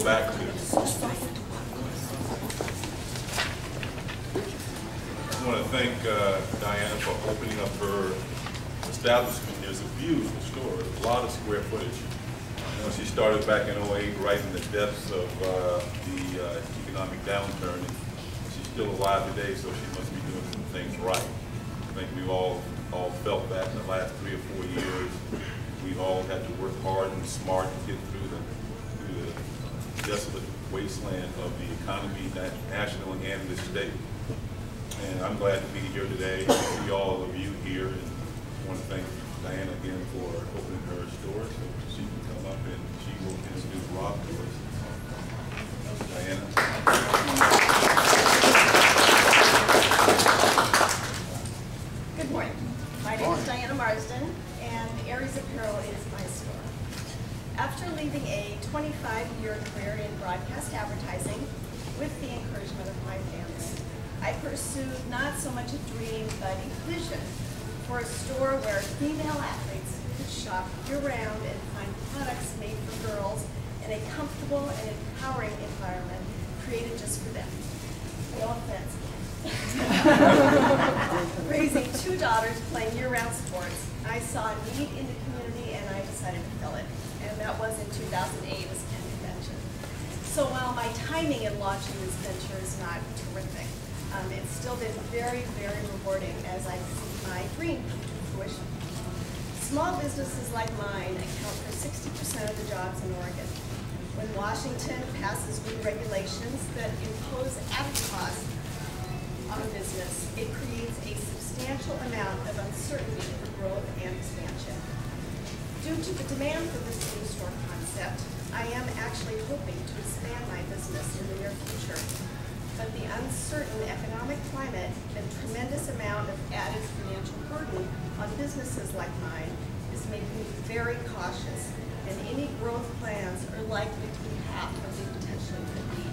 Back to. I want to thank Diana for opening up her establishment. There's a beautiful store, a lot of square footage. You know, she started back in '08, right in the depths of the economic downturn. And she's still alive today, so she must be doing some things right. I think we've all felt that in the last 3 or 4 years. We've all had to work hard and smart to get through the desolate wasteland of the economy, national and the state. And I'm glad to be here today to see all of you here. And I want to thank Diana again for opening her store so she can come up and she will introduce Rob to us. Diana. Good morning. My name is Diana Marsden, and Aries Apparel is my store. After leaving a 25-year career in broadcast advertising with the encouragement of my family, I pursued not so much a dream, but a vision for a store where female athletes could shop year-round and find products made for girls in a comfortable and empowering environment created just for them. No offense. Raising 2 daughters playing year-round sports, I saw a need in the community and I decided to fill it. And that was in 2008, as Ken mentioned. So while my timing in launching this venture is not terrific, it's still been very, very rewarding as I see my dream come to fruition. Small businesses like mine account for 60% of the jobs in Oregon. When Washington passes new regulations that impose added costs on a business, it creates a substantial amount of uncertainty for growth and expansion. Due to the demand for this new store concept, I am actually hoping to expand my business in the near future. But the uncertain economic climate and tremendous amount of added financial burden on businesses like mine is making me very cautious, and any growth plans are likely to be half of they potentially could be.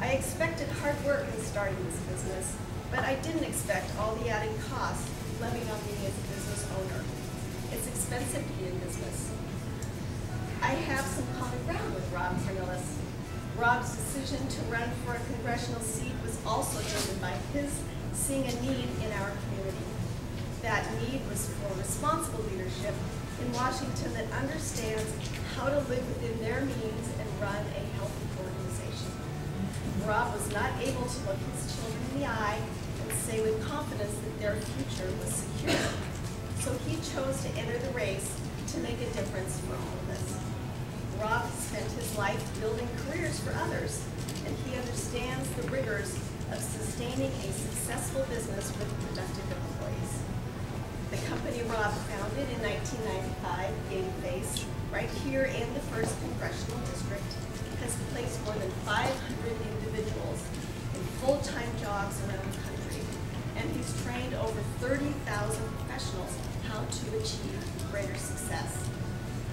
I expected hard work in starting this business, but I didn't expect all the added costs levied on me as a business owner. It's expensive to be in business. I have some common ground with Rob Cornilles. Rob's decision to run for a congressional seat was also driven by his seeing a need in our community. That need was for responsible leadership in Washington that understands how to live within their means and run a healthy organization. Rob was not able to look his children in the eye and say with confidence that their future was secure. So he chose to enter the race to make a difference for all of us. Rob spent his life building careers for others, and he understands the rigors of sustaining a successful business with productive employees. The company Rob founded in 1995, Game Face, right here in the 1st Congressional District, has placed more than 500 individuals in full-time jobs around the country, and he's trained over 30,000 professionals how to achieve greater success.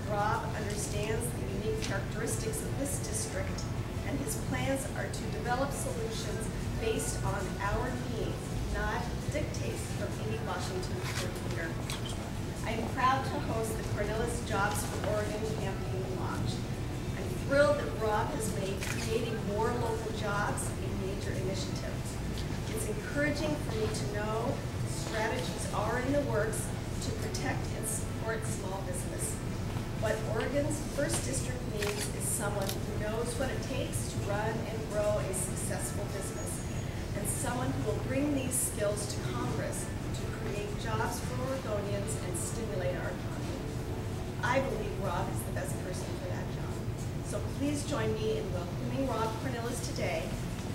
Rob understands the unique characteristics of this district, and his plans are to develop solutions based on our needs, not dictates from any Washington leader. I am proud to host the Cornilles Jobs for Oregon campaign launch. I'm thrilled that Rob has made creating more local jobs a major initiative. It's encouraging for me to know strategies are in the works to protect and support small business. What Oregon's 1st District needs is someone who knows what it takes to run and grow a successful business, and someone who will bring these skills to Congress to create jobs for Oregonians and stimulate our economy. I believe Rob is the best person for that job. So please join me in welcoming Rob Cornilles today,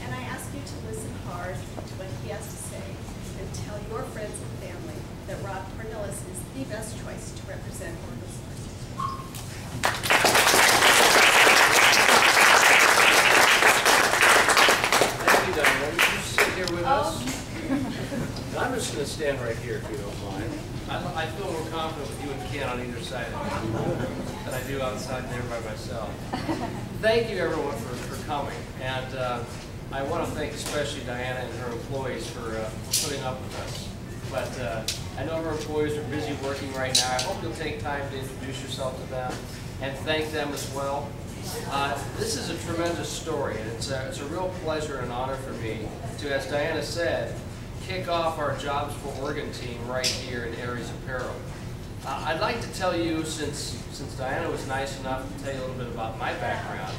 and I ask you to listen hard to what he has to say and tell your friends and family that Rob Cornilles is the best choice to represent Oregon's voices. Thank you, Diana. Would you sit here with us? I'm just going to stand right here if you don't mind. I feel more confident with you and Ken on either side of me than I do outside there by myself. Thank you, everyone, for coming. And I want to thank especially Diana and her employees for putting up with us. But I know her employees are busy working right now. I hope you'll take time to introduce yourself to them and thank them as well. This is a tremendous story, and it's a real pleasure and honor for me to, as Diana said, kick off our Jobs for Oregon team right here in Aries Apparel. I'd like to tell you, since Diana was nice enough to tell you a little bit about my background,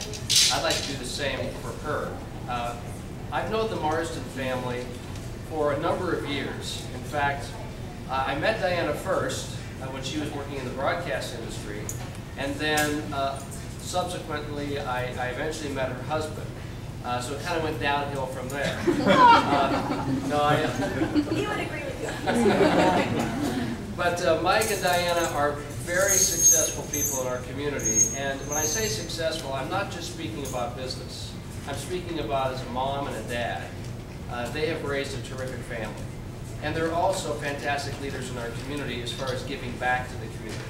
I'd like to do the same for her. I've known the Marsden family for a number of years. In fact, I met Diana first when she was working in the broadcast industry, and then subsequently I eventually met her husband. So it kind of went downhill from there. He would agree with you. But Mike and Diana are very successful people in our community, and when I say successful, I'm not just speaking about business. I'm speaking about as a mom and a dad. They have raised a terrific family. And they're also fantastic leaders in our community as far as giving back to the community.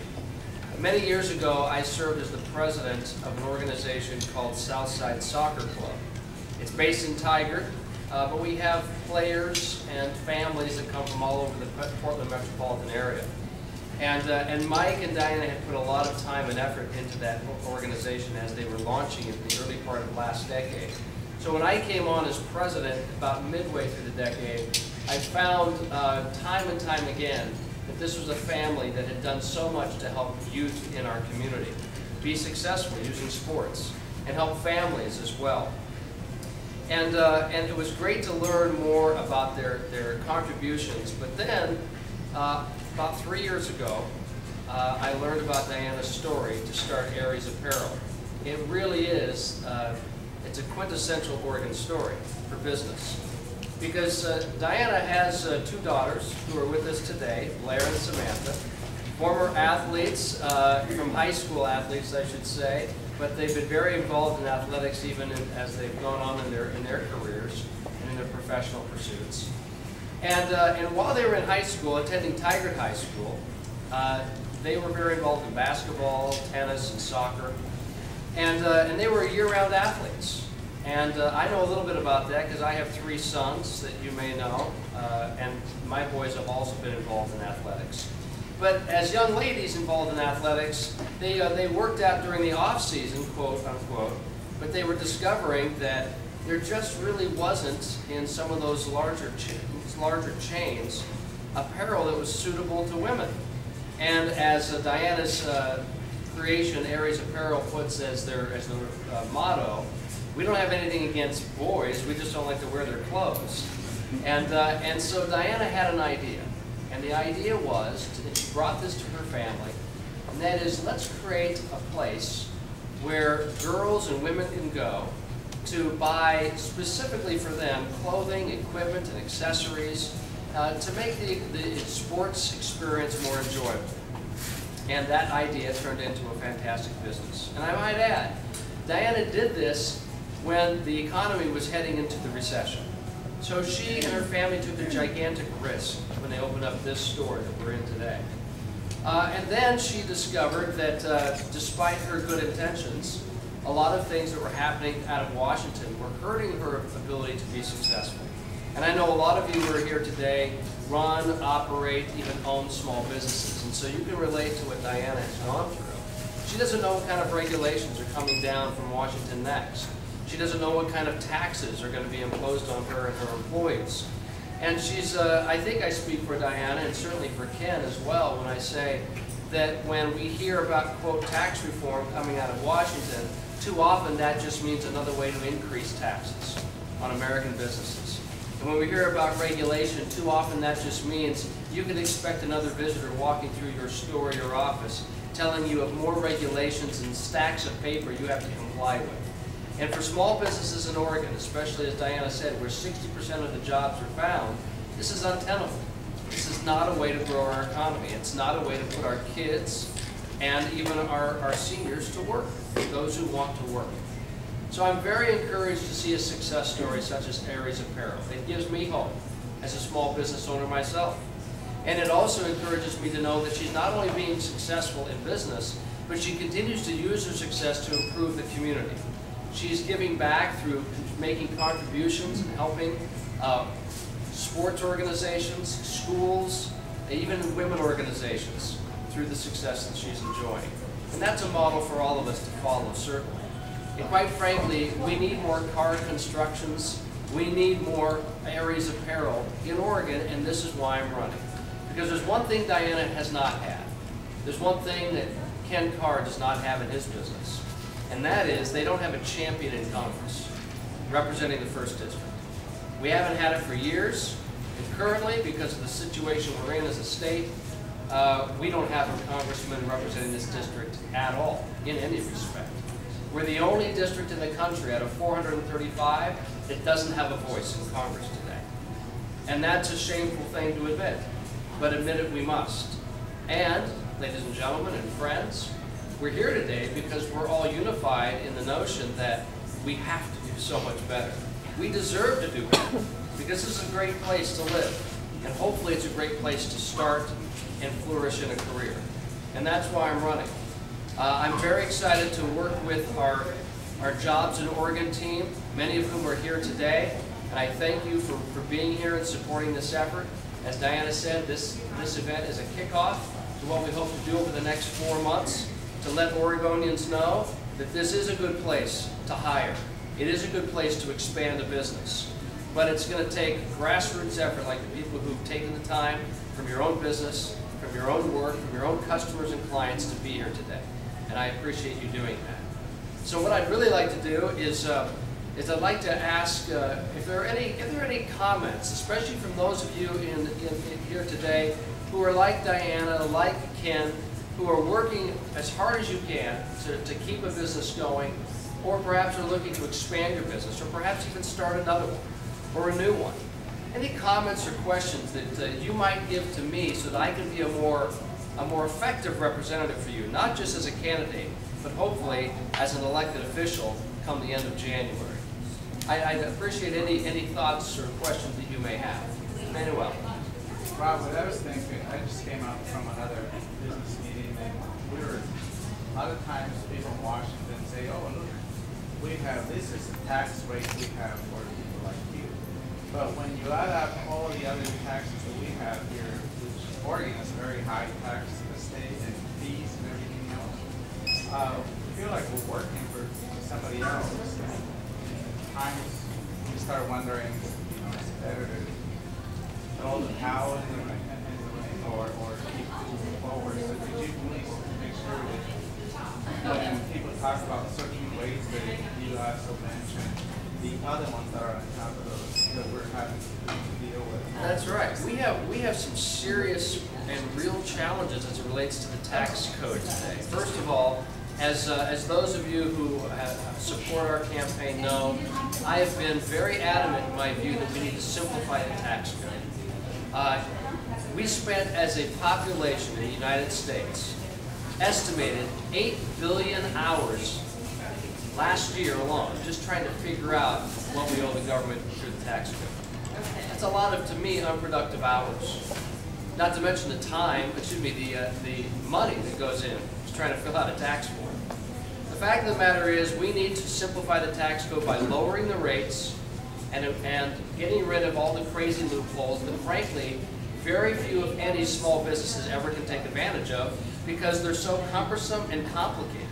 Many years ago, I served as the president of an organization called Southside Soccer Club. It's based in Tigard, but we have players and families that come from all over the Portland metropolitan area. And Mike and Diana had put a lot of time and effort into that organization as they were launching it in the early part of last decade. So when I came on as president about midway through the decade, I found time and time again that this was a family that had done so much to help youth in our community be successful using sports and help families as well. And it was great to learn more about their contributions. But then, about 3 years ago, I learned about Diana's story to start Aries Apparel. It really is, it's a quintessential Oregon story for business. Because Diana has 2 daughters who are with us today, Blair and Samantha, former athletes, from high school athletes, I should say, but they've been very involved in athletics even as they've gone on in their careers and in their professional pursuits. And while they were in high school, attending Tigard High School, they were very involved in basketball, tennis, and soccer, and they were year-round athletes. And I know a little bit about that because I have 3 sons that you may know, and my boys have also been involved in athletics. But as young ladies involved in athletics, they worked out during the off-season, quote unquote, but they were discovering that there just really wasn't in some of those larger chains apparel that was suitable to women. And as Diana's creation, Aries Apparel, puts as their motto, we don't have anything against boys, we just don't like to wear their clothes. And so Diana had an idea. And the idea was, and she brought this to her family, and that is, let's create a place where girls and women can go to buy specifically for them clothing, equipment, and accessories to make the sports experience more enjoyable. And that idea turned into a fantastic business. And I might add, Diana did this when the economy was heading into the recession. So she and her family took a gigantic risk when they opened up this store that we're in today. And then she discovered that despite her good intentions, a lot of things that were happening out of Washington were hurting her ability to be successful. And I know a lot of you who are here today run, operate, even own small businesses. And so you can relate to what Diana has gone through. She doesn't know what kind of regulations are coming down from Washington next. She doesn't know what kind of taxes are going to be imposed on her and her employees. And she's, I think I speak for Diana and certainly for Ken as well when I say that when we hear about, quote, tax reform coming out of Washington, too often that just means another way to increase taxes on American businesses. And when we hear about regulation, too often that just means you can expect another visitor walking through your store or your office telling you of more regulations and stacks of paper you have to comply with. And for small businesses in Oregon, especially as Diana said, where 60% of the jobs are found, this is untenable. This is not a way to grow our economy. It's not a way to put our kids and even our seniors to work, those who want to work. So I'm very encouraged to see a success story such as Aries Apparel. It gives me hope as a small business owner myself. And it also encourages me to know that she's not only being successful in business, but she continues to use her success to improve the community. She's giving back through making contributions and helping sports organizations, schools, even women organizations through the success that she's enjoying. And that's a model for all of us to follow, certainly. And quite frankly, we need more car constructions. We need more Aries apparel in Oregon, and this is why I'm running. Because there's one thing Diana has not had. There's one thing that Ken Carr does not have in his business, and that is they don't have a champion in Congress representing the 1st District. We haven't had it for years, and currently, because of the situation we're in as a state, we don't have a congressman representing this district at all, in any respect. We're the only district in the country out of 435 that doesn't have a voice in Congress today. And that's a shameful thing to admit, but admit it we must. And, ladies and gentlemen and friends, we're here today because we're all unified in the notion that we have to do so much better. We deserve to do better because this is a great place to live. And hopefully it's a great place to start and flourish in a career. And that's why I'm running. I'm very excited to work with our Jobs in Oregon team, many of whom are here today. And I thank you for being here and supporting this effort. As Diana said, this event is a kickoff to what we hope to do over the next 4 months to let Oregonians know that this is a good place to hire. It is a good place to expand a business. But it's going to take grassroots effort like the people who've taken the time from your own business, from your own work, from your own customers and clients to be here today. And I appreciate you doing that. So what I'd really like to do is I'd like to ask if there are any comments, especially from those of you in here today who are like Diana, like Ken, who are working as hard as you can to keep a business going, or perhaps are looking to expand your business, or perhaps even start another one, or a new one. Any comments or questions that you might give to me so that I can be a more effective representative for you, not just as a candidate, but hopefully as an elected official come the end of January. I'd appreciate any thoughts or questions that you may have. Manuel. Rob, what I was thinking, I just came out from another business meeting, and a lot of times people in Washington say, oh, look, this is the tax rate we have for people like you. But when you add up all the other taxes that we have here, which Oregon is a very high tax state, and fees and everything else, we feel like we're working for somebody else. And times you start wondering, it's better to throw the towel in the ring or keep moving forward. So could you please make sure that when people talk about certain ways that you also mentioned, the other ones that are on top of those that we're having to deal with? That's right. We have some serious and real challenges as it relates to the tax code today. First of all, as those of you who support our campaign know, I have been very adamant in my view that we need to simplify the tax code. We spent as a population in the United States estimated 8 billion hours last year alone just trying to figure out what we owe the government through the tax code. That's a lot of, to me, unproductive hours. Not to mention the time, the money that goes in just trying to fill out a tax form. The fact of the matter is we need to simplify the tax code by lowering the rates and getting rid of all the crazy loopholes that, frankly, very few, if any, small businesses ever can take advantage of because they're so cumbersome and complicated.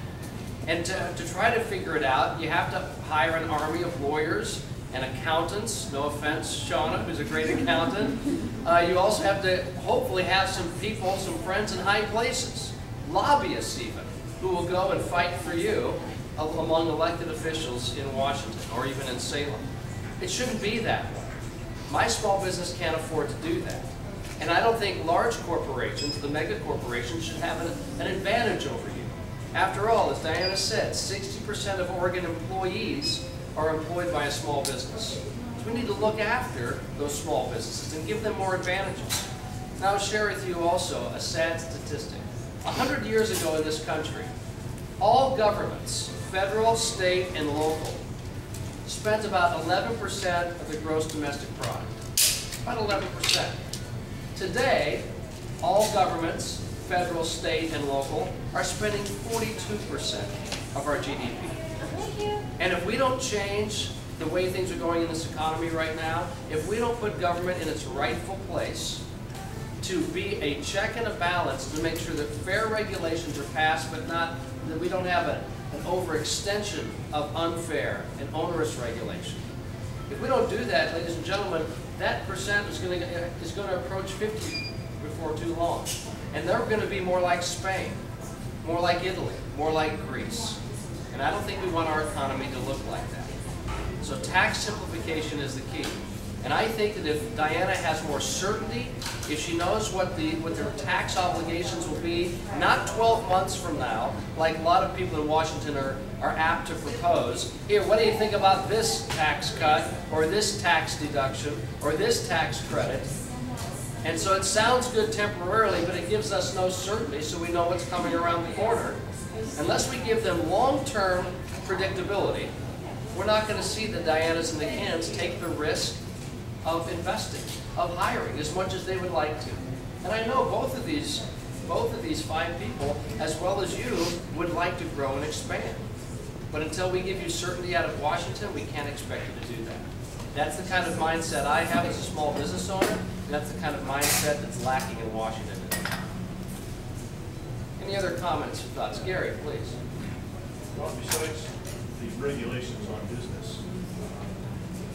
And to try to figure it out, you have to hire an army of lawyers and accountants. No offense, Shauna, who's a great accountant. You also have to hopefully have some people, some friends in high places, lobbyists even, who will go and fight for you among elected officials in Washington or even in Salem. It shouldn't be that way. My small business can't afford to do that. And I don't think large corporations, the mega corporations, should have an advantage over you. After all, as Diana said, 60% of Oregon employees are employed by a small business. So we need to look after those small businesses and give them more advantages. And I'll share with you also a sad statistic. 100 years ago in this country, all governments, federal, state, and local, spent about 11% of the gross domestic product. About 11%. Today, all governments, federal, state, and local, are spending 42% of our GDP. And if we don't change the way things are going in this economy right now, if we don't put government in its rightful place to be a check and a balance to make sure that fair regulations are passed, but not that we don't have an overextension of unfair and onerous regulation. If we don't do that, ladies and gentlemen, that percent is going to approach 50 before too long. And they're going to be more like Spain, more like Italy, more like Greece. And I don't think we want our economy to look like that. So tax simplification is the key. And I think that if Diana has more certainty, if she knows what their tax obligations will be, not 12 months from now, like a lot of people in Washington are apt to propose, here, what do you think about this tax cut, or this tax deduction, or this tax credit? And so it sounds good temporarily, but it gives us no certainty, so we know what's coming around the corner. Unless we give them long-term predictability, we're not going to see the Dianas and the Kens take the risk of investing, of hiring, as much as they would like to. And I know both of these fine people, as well as you, would like to grow and expand. But until we give you certainty out of Washington, we can't expect you to do that. That's the kind of mindset I have as a small business owner, and that's the kind of mindset that's lacking in Washington. Any other comments or thoughts? Gary, please. Well, besides the regulations on business,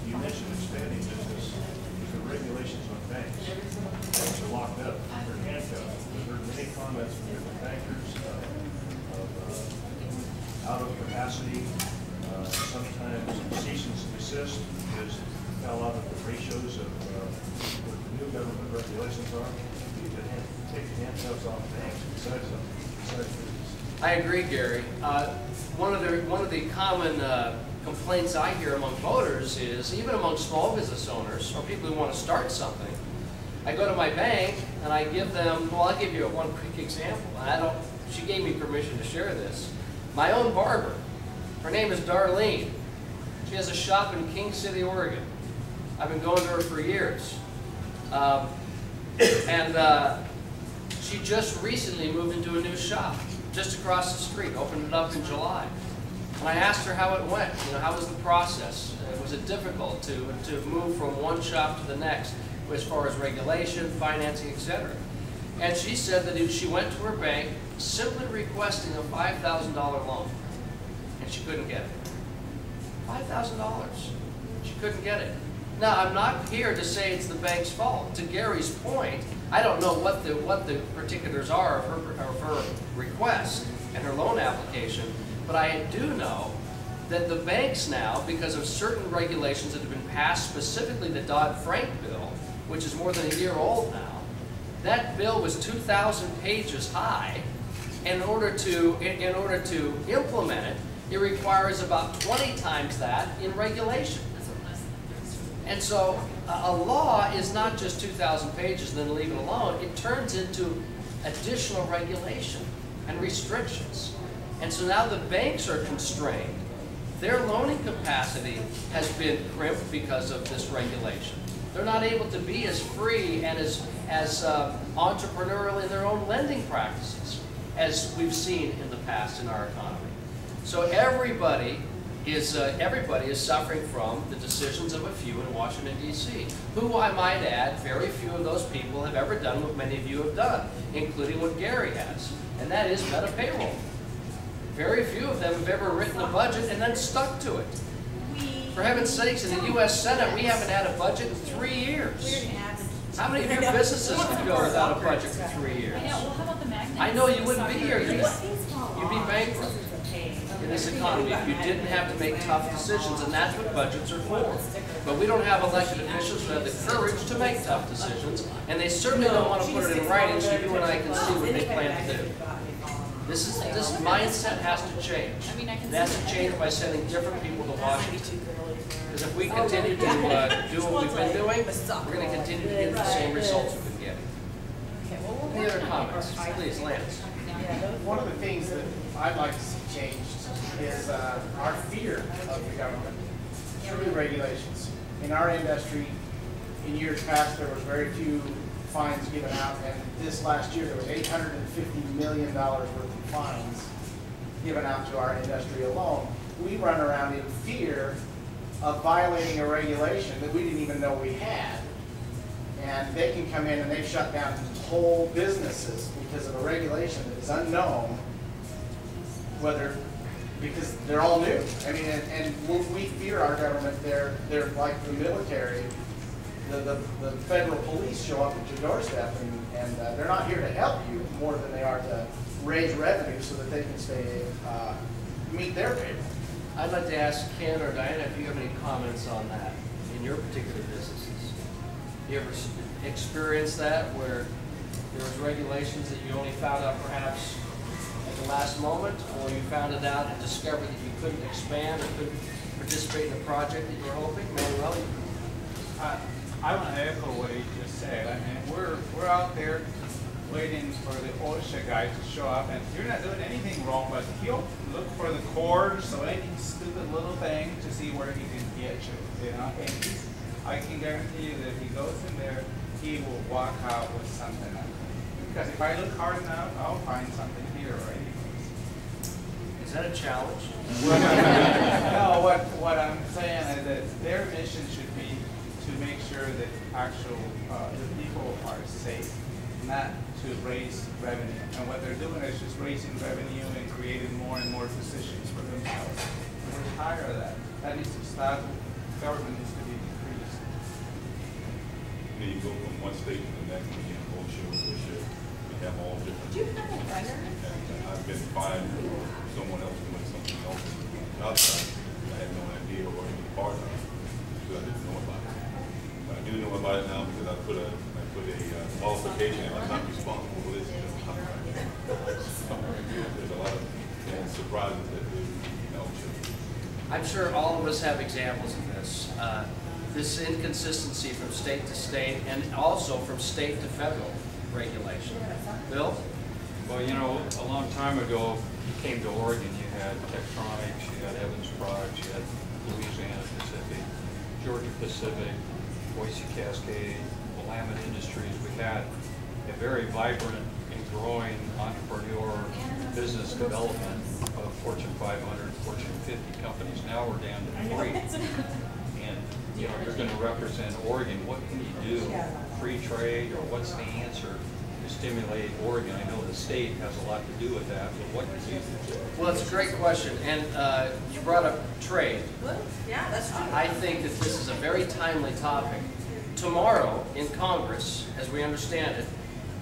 you mentioned expanding business. The regulations on banks. Banks are locked up. They're handcuffed. I've heard many comments from different bankers of out of capacity, sometimes cease and desist because they fell out of the ratios of what the new government regulations are. You need to take the handcuffs off banks besides business. I agree, Gary. One of the common complaints I hear among voters is, even among small business owners or people who want to start something, I go to my bank and I give them, well, I'll give you one quick example. She gave me permission to share this. My own barber, her name is Darlene. She has a shop in King City, Oregon. I've been going to her for years. She just recently moved into a new shop just across the street, opened it up in July. And I asked her how it went, how was the process? Was it difficult to move from one shop to the next as far as regulation, financing, etc.? And she said that she went to her bank simply requesting a $5,000 loan, and she couldn't get it. $5,000. She couldn't get it. Now, I'm not here to say it's the bank's fault. To Gary's point, I don't know what the particulars are of her request and her loan application, but I do know that the banks now, because of certain regulations that have been passed, specifically the Dodd-Frank bill, which is more than a year old now, that bill was 2,000 pages high. In order to implement it, it requires about 20 times that in regulation. And so a law is not just 2,000 pages and then leave it alone. It turns into additional regulation and restrictions. And so now the banks are constrained. Their loaning capacity has been crimped because of this regulation. They're not able to be as free and as entrepreneurial in their own lending practices as we've seen in the past in our economy. So everybody is suffering from the decisions of a few in Washington, D.C., who, I might add, very few of those people have ever done what many of you have done, including what Gary has, and that is met a payroll. Very few of them have ever written a budget and then stuck to it. For heaven's sakes, in the U.S. Senate, we haven't had a budget in 3 years. How many of your businesses could go without a budget for 3 years? I know you wouldn't be here. You'd be bankrupt in this economy if you didn't have to make tough decisions, and that's what budgets are for. But we don't have elected officials who have the courage to make tough decisions, and they certainly don't want to put it in writing so you and I can see what they plan to do. This mindset has to change. It has to change by sending different people to Washington. Because if we continue to do what we've been doing, we're going to continue to get the same results we've been getting. Any other comments? Please, Lance. One of the things that I'd like to see changed is our fear of the government through the regulations. In our industry, in years past, there was very few fines given out, and this last year there was $850 million worth of fines given out to our industry alone. We run around in fear of violating a regulation that we didn't even know we had. And they can come in and they've shut down whole businesses because of a regulation that is unknown whether because they're all new. I mean, and we fear our government. They're like the military. The federal police show up at your doorstep, and they're not here to help you more than they are to raise revenue so that they can meet their payroll. I'd like to ask Ken or Diana if you have any comments on that in your particular businesses. You ever experienced that where there was regulations that you only found out perhaps at the last moment, or you found it out and discovered that you couldn't expand or couldn't participate in the project that you were hoping? Manuel? I want to echo what he just said. I mean, we're out there waiting for the OSHA guy to show up, and you're not doing anything wrong, but he'll look for the cords or any stupid little thing to see where he can get you, you know? And I can guarantee you that if he goes in there, he will walk out with something. Because if I look hard enough, I'll find something here already. Is that a challenge? No, what I'm saying is that their mission should be to make sure that the people are safe, not to raise revenue. And what they're doing is just raising revenue and creating more and more positions for themselves. And we're tired of that. That needs to stop. Government needs to be decreased. You go from one state to the next, and you have OSHA, we have all different. Do you have a runner? And I've been fined for someone else doing something else outside. I had no idea or any part of it, because I didn't know about it. But I do know about it now because I put a qualification and I'm not responsible for this. There's a lot of surprises that do, I'm sure all of us have examples of this. This inconsistency from state to state and also from state to federal regulation. Bill? Well, you know, a long time ago, you came to Oregon, you had Tektronix, you had Evans Products, you had Louisiana Pacific, Georgia Pacific, Boise Cascade, Willamette Industries. We had a very vibrant and growing entrepreneur business development of Fortune 500, Fortune 50 companies. Now we're down to 3. And, you know, you're going to represent Oregon. What can you do? Free trade, or what's the answer to stimulate Oregon? I know the state has a lot to do with that, but what can you do? Well, it's a great question. And you brought up trade. Yeah, that's true. I think that this is a very timely topic. Tomorrow in Congress, as we understand it,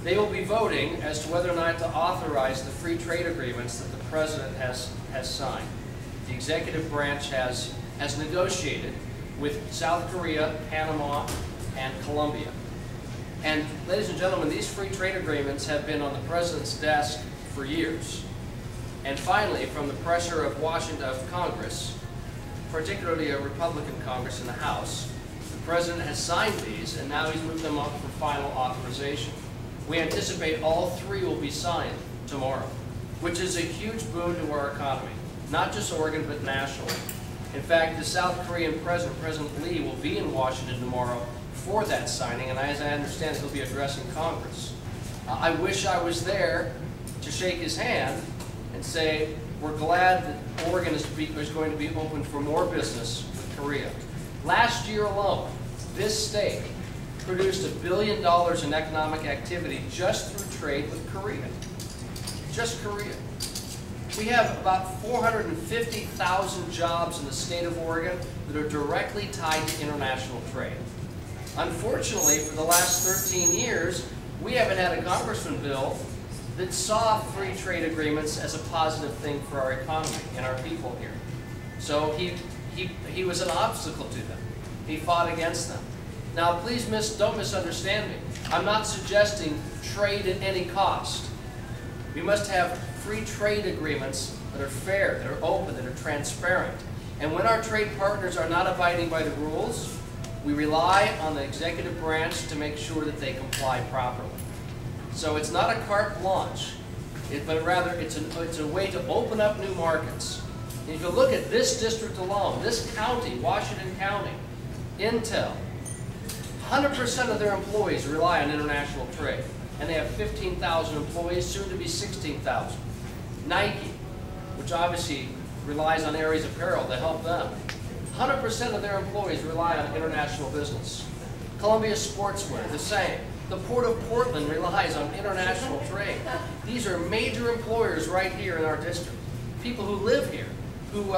they will be voting as to whether or not to authorize the free trade agreements that the President has signed. The executive branch has negotiated with South Korea, Panama, and Colombia. And ladies and gentlemen, these free trade agreements have been on the President's desk for years. And finally, from the pressure of Washington, of Congress, particularly a Republican Congress in the House, the President has signed these, and now he's moved them up for final authorization. We anticipate all 3 will be signed tomorrow, which is a huge boon to our economy, not just Oregon, but nationally. In fact, the South Korean President, President Lee, will be in Washington tomorrow for that signing, and as I understand, he'll be addressing Congress. I wish I was there to shake his hand and say, we're glad that Oregon is going to be open for more business with Korea. Last year alone, this state produced $1 billion in economic activity just through trade with Korea. Just Korea. We have about 450,000 jobs in the state of Oregon that are directly tied to international trade. Unfortunately, for the last 13 years, we haven't had a congressman bill that saw free trade agreements as a positive thing for our economy and our people here. So he was an obstacle to them. He fought against them. Now, please don't misunderstand me. I'm not suggesting trade at any cost. We must have free trade agreements that are fair, that are open, that are transparent. And when our trade partners are not abiding by the rules, we rely on the executive branch to make sure that they comply properly. So it's not a carte blanche, but rather it's a way to open up new markets. And if you look at this district alone, this county, Washington County, Intel, 100% of their employees rely on international trade. And they have 15,000 employees, soon to be 16,000. Nike, which obviously relies on Aries Apparel to help them. 100% of their employees rely on international business. Columbia Sportswear, the same. The Port of Portland relies on international trade. These are major employers right here in our district. People who live here. who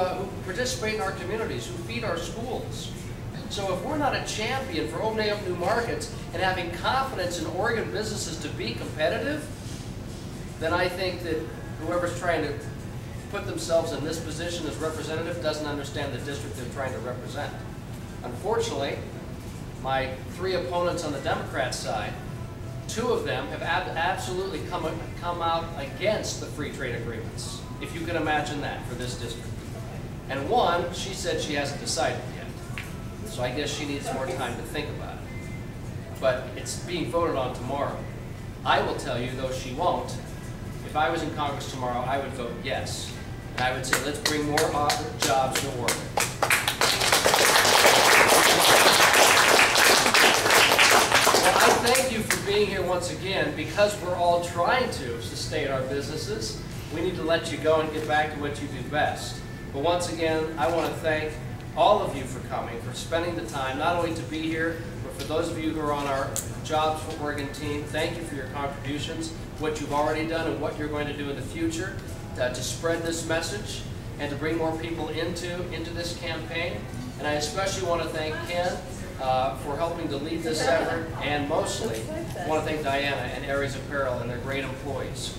participate in our communities, who feed our schools. So if we're not a champion for opening up new markets and having confidence in Oregon businesses to be competitive, then I think that whoever's trying to put themselves in this position as representative doesn't understand the district they're trying to represent. Unfortunately, my 3 opponents on the Democrat side, 2 of them have absolutely come out against the free trade agreements, if you can imagine that, for this district. And 1, she said she hasn't decided yet. So I guess she needs more time to think about it. But it's being voted on tomorrow. I will tell you, though she won't, if I was in Congress tomorrow, I would vote yes. And I would say, let's bring more jobs to Oregon. Well, I thank you for being here once again. Because we're all trying to sustain our businesses, we need to let you go and get back to what you do best. But once again, I want to thank all of you for coming, for spending the time, not only to be here, but for those of you who are on our Jobs for Oregon team. Thank you for your contributions, what you've already done and what you're going to do in the future to spread this message and to bring more people into this campaign. And I especially want to thank Ken for helping to lead this effort, and mostly I want to thank Diana and Aries Apparel and their great employees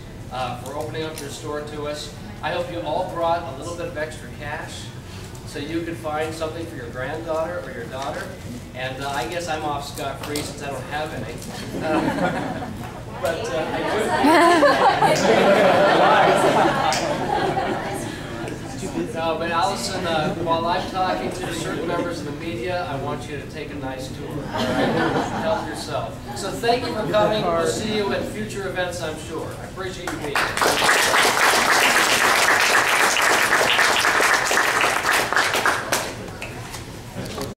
for opening up their store to us. I hope you all brought a little bit of extra cash so you could find something for your granddaughter or your daughter. And I guess I'm off scot-free since I don't have any. But No, but Allison, while I'm talking to certain members of the media, I want you to take a nice tour. All right? Help yourself. So thank you for coming. We'll see you at future events, I'm sure. I appreciate you being here.